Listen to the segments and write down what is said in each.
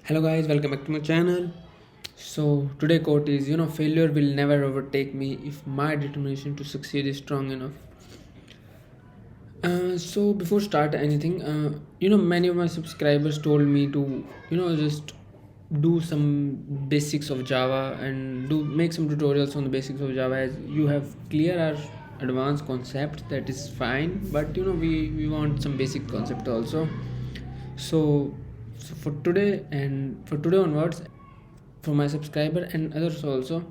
Hello guys, welcome back to my channel. So today quote is failure will never overtake me if my determination to succeed is strong enough. So before start anything, many of my subscribers told me to just do some basics of Java and do make some tutorials on the basics of Java. As you have clear our advanced concept, that is fine, but we want some basic concept also. So for today and for today onwards, for my subscriber and others also,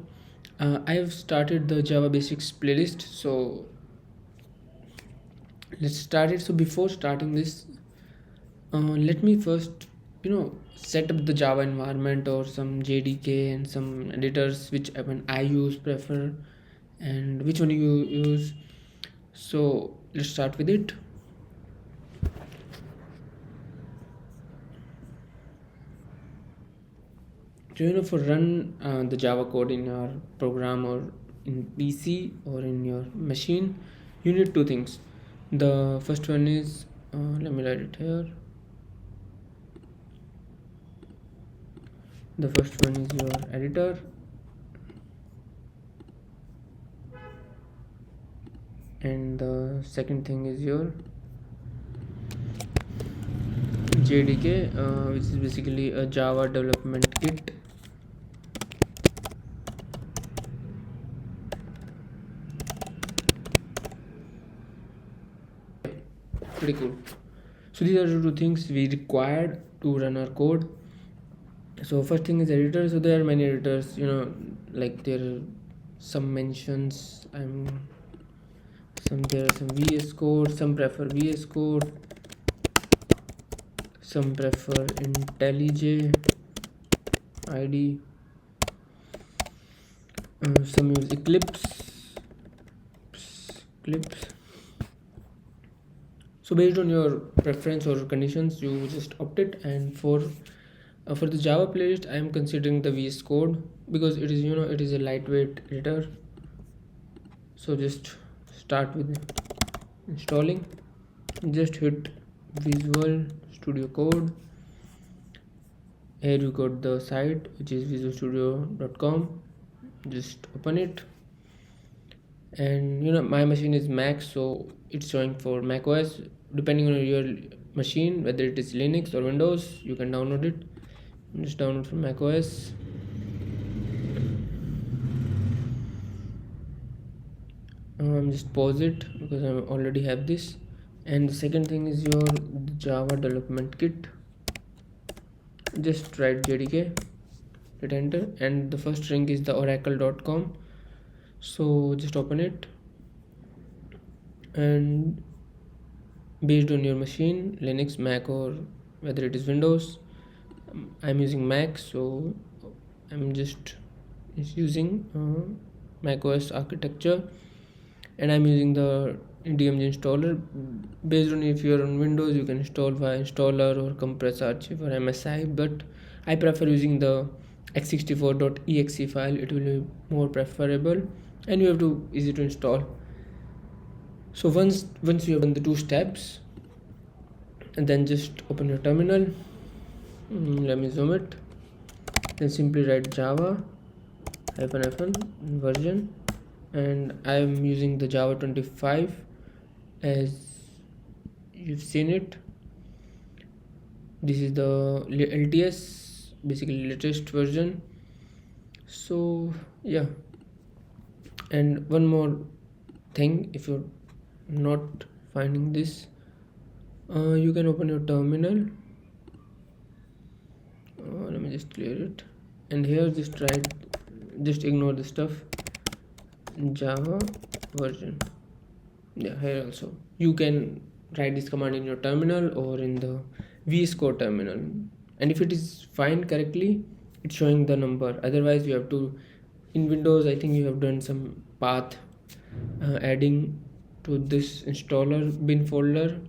I have started the Java basics playlist. So let's start it. So before starting this, let me first set up the Java environment or some JDK and some editors which I use, prefer, and which one you use. So let's start with it. So for run the Java code in your program or in PC or in your machine, you need two things. The first one is let me write it here. The first one is your editor, and the second thing is your JDK, which is basically a Java development kit. Pretty cool. So these are the two things we required to run our code. So first thing is editor. So there are many editors, like there are some mentions. There are some VS Code. Some prefer VS Code. Some prefer IntelliJ IDE. Some use Eclipse. So based on your preference or conditions, you just opt it. And for the Java playlist, I am considering the VS Code because it is a lightweight editor. So just start with installing. Just hit Visual Studio Code. Here you got the site, which is visualstudio.com. Just open it, and my machine is Mac, so it's showing for Mac OS. Depending on your machine, whether it is Linux or Windows, you can download it. Just download from Mac OS. Just pause it because I already have this. And the second thing is your Java development kit. Just write JDK, hit enter, and the first link is the oracle.com. So just open it, and based on your machine, Linux, Mac, or whether it is Windows, I'm using Mac, so I'm just using Mac OS architecture, and I'm using the DMG installer. Based on if you're on Windows, you can install via installer or compress archive or MSI, but I prefer using the x64.exe file. It will be more preferable, and you have to easy to install. So once you have done the two steps, and then just open your terminal. Let me zoom it. Then simply write Java - version, and I am using the Java 25 as you've seen it. This is the LTS, basically latest version. So yeah, and one more thing, if you're not finding this, you can open your terminal. Let me just clear it, and here just ignore the stuff. Java version, yeah, here also you can write this command in your terminal or in the VS Code terminal, and if it is fine correctly, it's showing the number. Otherwise you have to, in Windows, I think you have done some path adding to this installer bin folder,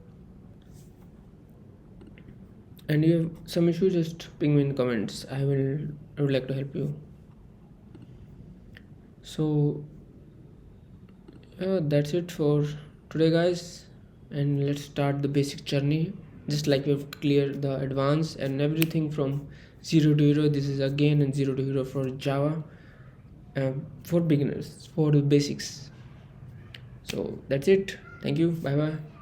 and you have some issue, just ping me in the comments. I would like to help you. So that's it for today, guys, and let's start the basic journey just like we've cleared the advanced and everything from 0 to hero. This is again and 0 to hero for Java, for beginners, for the basics. So that's it. Thank you. Bye bye.